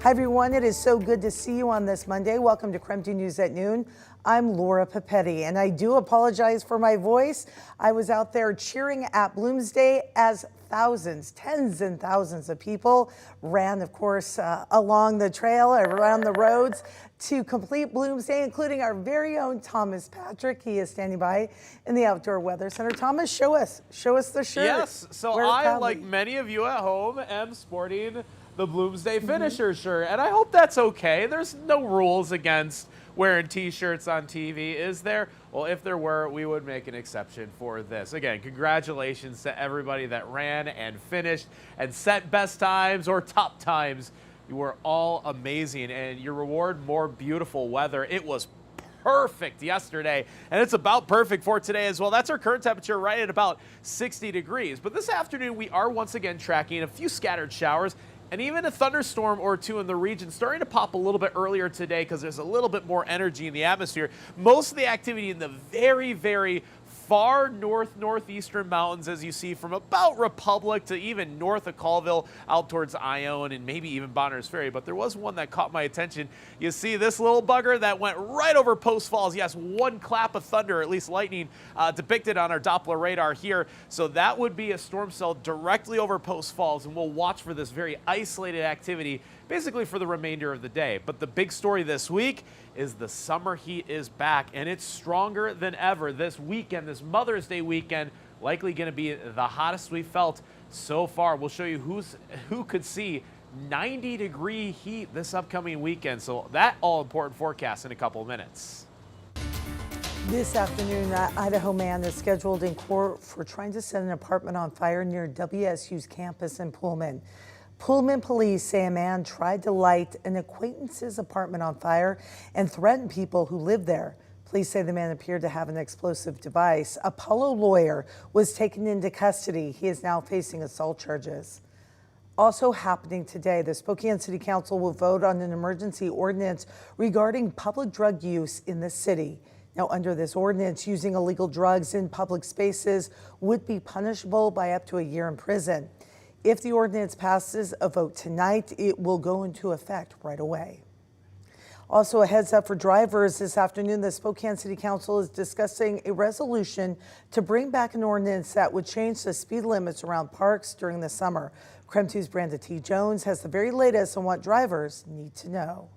Hi everyone, it is so good to see you on this Monday. Welcome to KREM News at Noon. I'm Laura Papetti, and I do apologize for my voice. I was out there cheering at Bloomsday as thousands, tens and thousands of people ran, of course, along the trail, around the roads to complete Bloomsday, including our very own Thomas Patrick. He is standing by in the Outdoor Weather Center. Thomas, show us the shirt. Yes, so I, like many of you at home, am sporting the Bloomsday Finisher shirt, and I hope that's okay. There's no rules against wearing t-shirts on TV, is there? Well, if there were, we would make an exception for this. Again, congratulations to everybody that ran and finished and set best times or top times. You were all amazing, and your reward, more beautiful weather. It was perfect yesterday, and it's about perfect for today as well. That's our current temperature, right at about 60 degrees. But this afternoon, we are once again tracking a few scattered showers and even a thunderstorm or two in the region, starting to pop a little bit earlier today because there's a little bit more energy in the atmosphere. Most of the activity in the very, very far northeastern mountains, as you see, from about Republic to even north of Colville out towards Ione and maybe even Bonners Ferry. But there was one that caught my attention. You see this little bugger that went right over Post Falls. Yes, one clap of thunder, or at least lightning, depicted on our Doppler radar here. So that would be a storm cell directly over Post Falls, and we'll watch for this very isolated activity basically for the remainder of the day. But the big story this week is the summer heat is back, and it's stronger than ever this weekend. This Mother's Day weekend, likely going to be the hottest we've felt so far. We'll show you who could see 90-degree heat this upcoming weekend. So that all-important forecast in a couple of minutes. This afternoon, an Idaho man is scheduled in court for trying to set an apartment on fire near WSU's campus in Pullman. Pullman police say a man tried to light an acquaintance's apartment on fire and threatened people who lived there. Police say the man appeared to have an explosive device. A Apollo lawyer was taken into custody. He is now facing assault charges. Also happening today, the Spokane City Council will vote on an emergency ordinance regarding public drug use in the city. Now, under this ordinance, using illegal drugs in public spaces would be punishable by up to a year in prison. If the ordinance passes a vote tonight, it will go into effect right away. Also, a heads up for drivers this afternoon, the Spokane City Council is discussing a resolution to bring back an ordinance that would change the speed limits around parks during the summer. KREM 2's Brenda T. Jones has the very latest on what drivers need to know.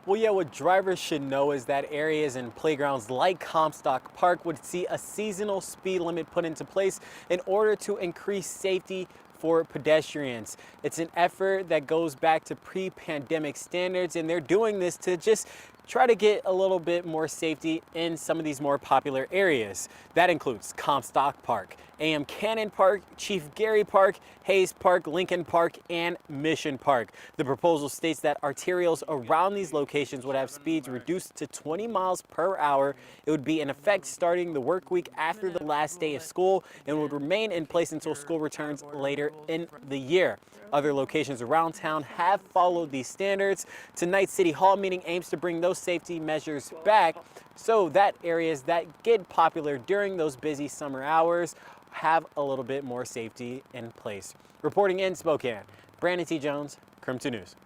Well, yeah, what drivers should know is that areas and playgrounds like Comstock Park would see a seasonal speed limit put into place in order to increase safety for pedestrians. It's an effort that goes back to pre-pandemic standards, and they're doing this to just try to get a little bit more safety in some of these more popular areas. That includes Comstock Park, A.M. Cannon Park, Chief Gary Park, Hayes Park, Lincoln Park, and Mission Park. The proposal states that arterials around these locations would have speeds reduced to 20 miles per hour. It would be in effect starting the work week after the last day of school and would remain in place until school returns later in the year. Other locations around town have followed these standards. Tonight's City Hall meeting aims to bring those safety measures back so that areas that get popular during those busy summer hours have a little bit more safety in place. Reporting in Spokane, Brandon T. Jones, KREM 2 News.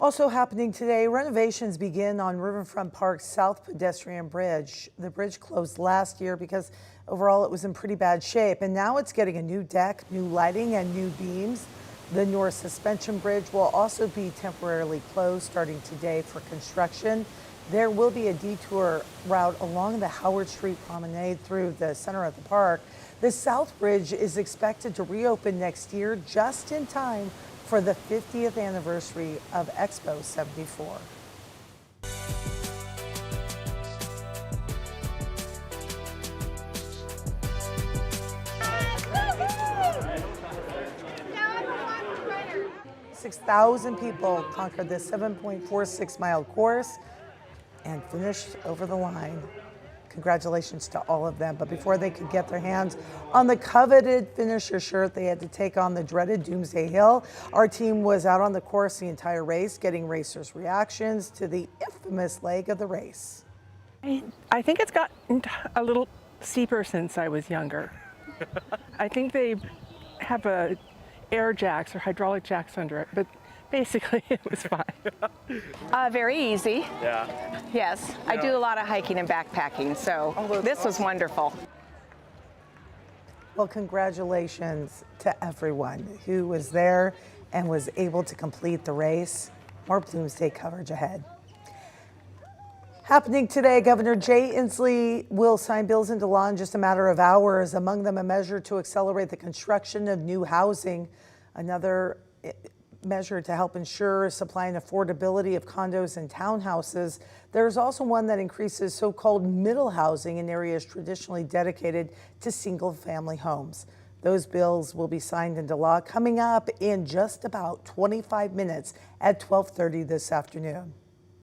Also happening today, renovations begin on Riverfront Park's South Pedestrian Bridge. The bridge closed last year because overall it was in pretty bad shape, and now it's getting a new deck, new lighting, and new beams. The North Suspension Bridge will also be temporarily closed starting today for construction. There will be a detour route along the Howard Street Promenade through the center of the park. The South Bridge is expected to reopen next year just in time for the 50th anniversary of Expo 74. "6,000 people conquered the 7.46-mile course and finished over the line." Congratulations to all of them. But before they could get their hands on the coveted finisher shirt, they had to take on the dreaded Doomsday Hill. Our team was out on the course the entire race, getting racers' reactions to the infamous leg of the race. I think it's gotten a little steeper since I was younger. I think they have air jacks or hydraulic jacks under it, but Basically, it was fine. Very easy. Yeah. Yes, I do a lot of hiking and backpacking, so this was wonderful. Well, congratulations to everyone who was there and was able to complete the race. More Bloomsday coverage ahead. Happening today, Governor Jay Inslee will sign bills into law in just a matter of hours, among them a measure to accelerate the construction of new housing, another measure to help ensure supply and affordability of condos and townhouses. There's also one that increases so-called middle housing in areas traditionally dedicated to single-family homes. Those bills will be signed into law coming up in just about 25 minutes at 12:30 this afternoon.